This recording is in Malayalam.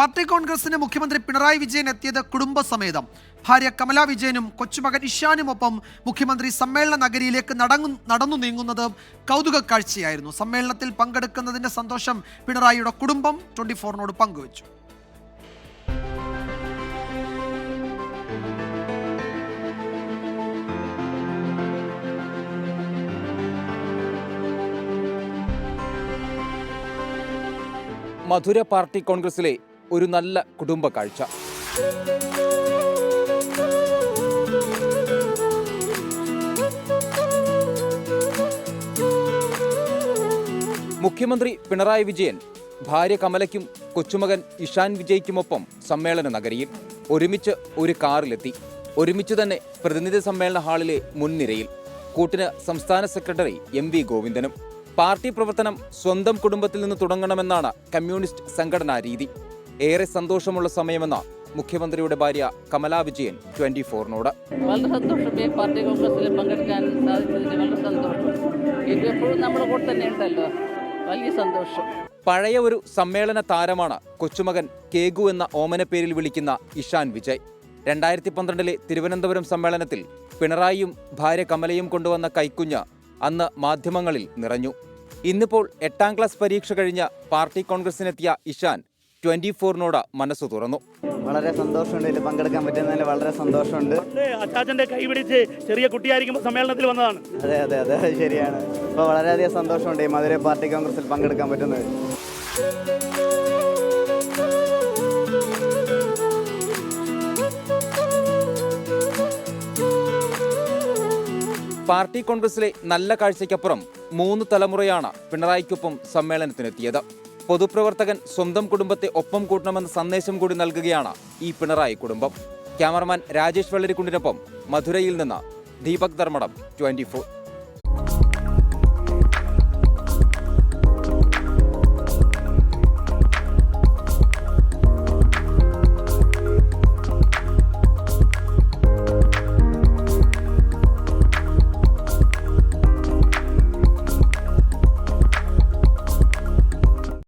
പാർട്ടി കോൺഗ്രസിന് മുഖ്യമന്ത്രി പിണറായി വിജയൻ എത്തിയത് കുടുംബസമേതം. ഭാര്യ കമലാ വിജയനും കൊച്ചുമകൻ ഇഷാനുമൊപ്പം മുഖ്യമന്ത്രി സമ്മേളന നഗരിയിലേക്ക് നടന്നു നീങ്ങുന്നത് കൗതുക കാഴ്ചയായിരുന്നു. സമ്മേളനത്തിൽ പങ്കെടുക്കുന്നതിന്റെ സന്തോഷം പിണറായിയുടെ കുടുംബം 24-നോട് പങ്കുവച്ചു. മധുര പാർട്ടി കോൺഗ്രസിലെ ഒരു നല്ല കുടുംബ കാഴ്ച. മുഖ്യമന്ത്രി പിണറായി വിജയൻ ഭാര്യ കമലയ്ക്കും കൊച്ചുമകൻ ഇഷാൻ വിജയ്ക്കുമൊപ്പം സമ്മേളന നഗരിയിൽ ഒരുമിച്ച് ഒരു കാറിലെത്തി. ഒരുമിച്ച് തന്നെ പ്രതിനിധി സമ്മേളന ഹാളിലെ മുൻനിരയിൽ. കൂട്ടിന് സംസ്ഥാന സെക്രട്ടറി MV ഗോവിന്ദനും. പാർട്ടി പ്രവർത്തനം സ്വന്തം കുടുംബത്തിൽ നിന്ന് തുടങ്ങണമെന്നാണ് കമ്മ്യൂണിസ്റ്റ് സംഘടനാ രീതി. ഏറെ സന്തോഷമുള്ള സമയമെന്ന മുഖ്യമന്ത്രിയുടെ ഭാര്യ കമലാ വിജയൻ 24-നോട്. വളരെ സന്തോഷം. പാർട്ടി കോൺഗ്രസിൽ പങ്കെടുക്കാൻ സാധിച്ചതിന് വളരെ സന്തോഷം. എപ്പോഴും നമ്മുടെ കൂടെ തന്നെ ഉണ്ടല്ലോ, വലിയ സന്തോഷം. പഴയ ഒരു സമ്മേളന താരമാണ് കൊച്ചുമകൻ കേഗു എന്ന ഓമന പേരിൽ വിളിക്കുന്ന ഇഷാൻ വിജയ്. 2012 തിരുവനന്തപുരം സമ്മേളനത്തിൽ പിണറായിയും ഭാര്യ കമലയും കൊണ്ടുവന്ന കൈക്കുഞ്ഞ് അന്ന് മാധ്യമങ്ങളിൽ നിറഞ്ഞു. ഇന്നിപ്പോൾ 8ാം ക്ലാസ് പരീക്ഷ കഴിഞ്ഞ പാർട്ടി കോൺഗ്രസിനെത്തിയ ഇഷാൻ 24-നോട് മനസ്സു തുറന്നു. വളരെ സന്തോഷമുണ്ട്, ഇതിൽ പങ്കെടുക്കാൻ പറ്റുന്നതിൽ വളരെ സന്തോഷമുണ്ട്. അച്ചാച്ചന്റെ കൈ പിടിച്ച് ചെറിയ കുട്ടിയായിരിക്കുമ്പോൾ സമ്മേളനത്തിൽ വന്നതാണ്. അതെ അതെ അതെ ശരിയാണ്. ഇപ്പോൾ വളരെയധികം സന്തോഷമുണ്ട് ഈ മധുര പാർട്ടി കോൺഗ്രസിൽ പങ്കെടുക്കാൻ പറ്റുന്നത്. പാർട്ടി കോൺഗ്രസിലെ നല്ല കാഴ്ചയ്ക്കപ്പുറം 3 തലമുറയാണ് പിണറായിക്കൊപ്പം സമ്മേളനത്തിനെത്തിയത്. പൊതുപ്രവർത്തകൻ സ്വന്തം കുടുംബത്തെ ഒപ്പം കൂട്ടണമെന്ന സന്ദേശം കൂടി നൽകുകയാണ് ഈ പിണറായി കുടുംബം. ക്യാമറമാൻ രാജേഷ് വെള്ളരിക്കുണ്ടിനൊപ്പം മധുരയിൽ നിന്ന് ദീപക് ധർമ്മടം, 24.